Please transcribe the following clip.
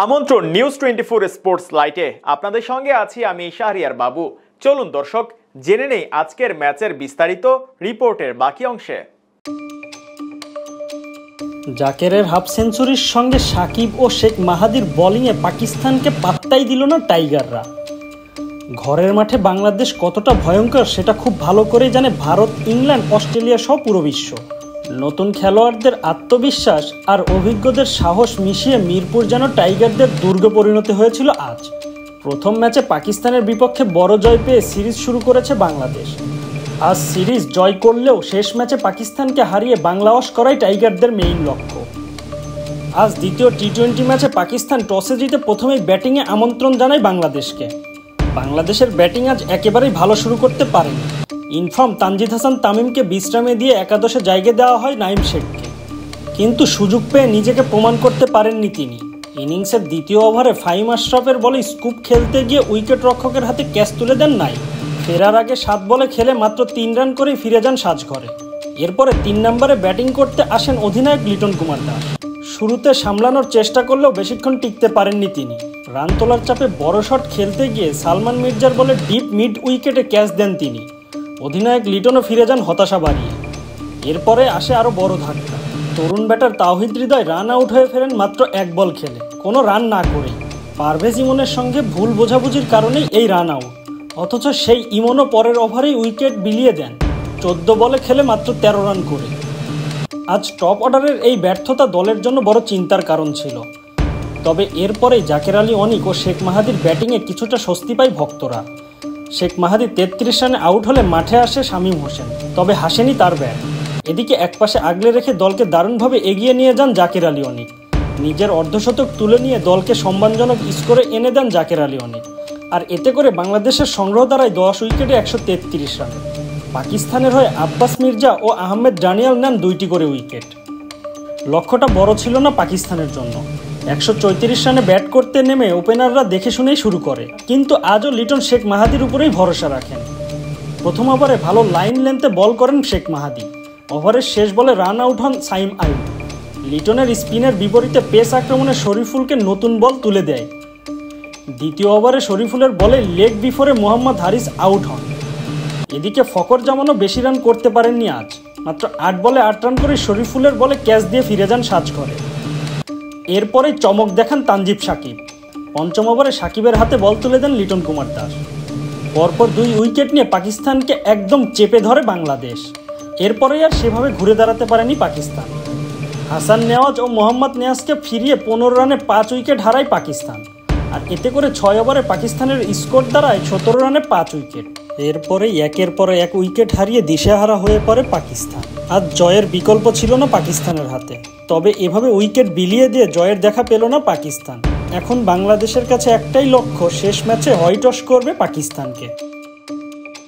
আমন্ত্রণ news 24 sports লাইটে আপনাদের সঙ্গে আছি আমি শাহরিয়ার বাবু। চলুন দর্শক জেনে নেই আজকের ম্যাচের বিস্তারিত রিপোর্টের বাকি অংশে। জাকেরের হাফ সেঞ্চুরির সঙ্গে সাকিব ও শেখ মাহাদির বোলিংয়ে পাকিস্তানকে পাত্তাই দিল না টাইগাররা। ঘরের মাঠে বাংলাদেশ কতটা ভয়ঙ্কর সেটা খুব ভালো করেই জানে ভারত, ইংল্যান্ড, অস্ট্রেলিয়া সহ পুরো বিশ্ব। নতুন খেলোয়াড়দের আত্মবিশ্বাস আর অভিজ্ঞদের সাহস মিশিয়ে মিরপুর যেন টাইগারদের দুর্গে পরিণত হয়েছিল আজ। প্রথম ম্যাচে পাকিস্তানের বিপক্ষে বড় জয় পেয়ে সিরিজ শুরু করেছে বাংলাদেশ। আজ সিরিজ জয় করলেও শেষ ম্যাচে পাকিস্তানকে হারিয়ে বাংলাওয়াশ করাই টাইগারদের মেইন লক্ষ্য। আজ দ্বিতীয় টি-20 ম্যাচে পাকিস্তান টসে জিতে প্রথমেই ব্যাটিংয়ে আমন্ত্রণ জানায় বাংলাদেশকে। বাংলাদেশের ব্যাটিং আজ একেবারেই ভালো শুরু করতে পারেনি। ইনফর্ম তানজিদ হাসান তামিমকে বিশ্রামে দিয়ে একাদশে জায়গা দেওয়া হয় নাঈম শেখকে, কিন্তু সুযোগ পেয়ে নিজেকে প্রমাণ করতে পারেননি তিনি। ইনিংসের দ্বিতীয় ওভারে ফাহিম আশরাফের বলে স্কুপ খেলতে গিয়ে উইকেট রক্ষকের হাতে ক্যাচ তুলে দেন নাঈম। ফেরার আগে 7 বলে খেলে মাত্র 3 রান করেই ফিরে যান সাজঘরে। এরপরে 3 নম্বরে ব্যাটিং করতে আসেন অধিনায়ক লিটন কুমার দাস। শুরুতে সামলানোর চেষ্টা করলেও বেশিক্ষণ টিকতে পারেননি তিনি। রান তোলার চাপে বড় শট খেলতে গিয়ে সালমান মির্জার বলে ডিপ মিড উইকেটে ক্যাচ দেন তিনি। অধিনায়ক লিটনও ফিরে যান হতাশা বাড়িয়ে। এরপরে আসে আরও বড় ধাক্কা। তরুণ batter Towhid Hridoy run out হয়ে ফেরেন মাত্র 1 বল খেলে, কোনো রান না করেই। পারভেজ ইমনের সঙ্গে ভুল বোঝাবুঝির কারণেই এই রান আউট। অথচ সেই ইমনও পরের ওভারেই উইকেট বিলিয়ে দেন 14 বলে খেলে মাত্র 13 রান করে। আজ টপ অর্ডারের এই ব্যর্থতা দলের জন্য বড় চিন্তার কারণ ছিল। তবে এরপরেই জাকের আলী অনিক ও শেখ মাহাদির ব্যাটিংয়ে কিছুটা স্বস্তি পায় ভক্তরা। শেখ মাহাদি 33 রানে আউট হলে মাঠে আসে শামীম হোসেন, তবে হাসেনি তার ব্যাট। এদিকে একপাশে আগলে রেখে দলকে দারুণভাবে এগিয়ে নিয়ে যান জাকের আলী অনিক। নিজের অর্ধশতক তুলে নিয়ে দলকে সম্মানজনক স্কোরে এনে দেন জাকের আলী অনিক। আর এতে করে বাংলাদেশের সংগ্রহ দাঁড়ায় 10 উইকেটে 133 রানে। পাকিস্তানের হয়ে আব্বাস মির্জা ও আহমেদ ডানিয়াল নেন 2টি করে উইকেট। লক্ষ্যটা বড় ছিল না পাকিস্তানের জন্য। 134 রানে ব্যাট করতে নেমে ওপেনাররা দেখে শুনেই শুরু করে, কিন্তু আজও লিটন শেখ মাহাদির উপরেই ভরসা রাখেন। প্রথম ওভারে ভালো লাইন লেন্থে বল করেন শেখ মাহাদি। ওভারের শেষ বলে রান আউট হন সাইম আইয়ুব। লিটনের স্পিনের বিপরীতে পেস আক্রমণে শরীফুলকে নতুন বল তুলে দেয়। দ্বিতীয় ওভারে শরীফুলের বলে লেগ বিফোরে মোহাম্মদ হারিস আউট হন। এদিকে ফকর জামানও বেশি রান করতে পারেননি আজ। মাত্র 8 বলে 8 রান করে শরীফুলের বলে ক্যাচ দিয়ে ফিরে যান সাজঘরে। এরপরে চমক দেখান তানজিব সাকিব। পঞ্চম ওভারে সাকিবের হাতে বল তুলে দেন লিটন কুমার দাস। পরপর 2 উইকেট নিয়ে পাকিস্তানকে একদম চেপে ধরে বাংলাদেশ। এরপরে আর সেভাবে ঘুরে দাঁড়াতে পারেনি পাকিস্তান। হাসান নেওয়াজ ও মোহাম্মদ নেয়াজকে ফিরিয়ে 15 রানে 5 উইকেট হারায় পাকিস্তান। আর এতে করে 6 ওভারে পাকিস্তানের স্কোর দাঁড়ায় 17 রানে 5 উইকেট। এরপরে একের পর এক উইকেট হারিয়ে দিশেহারা হয়ে পড়ে পাকিস্তান। আজ জয়ের বিকল্প ছিল না পাকিস্তানের হাতে। তবে এভাবে উইকেট বিলিয়ে দিয়ে জয়ের দেখা পেল না পাকিস্তান। এখন বাংলাদেশের কাছে একটাই লক্ষ্য, শেষ ম্যাচে হোয়াইট ওয়াশ করবে পাকিস্তানকে।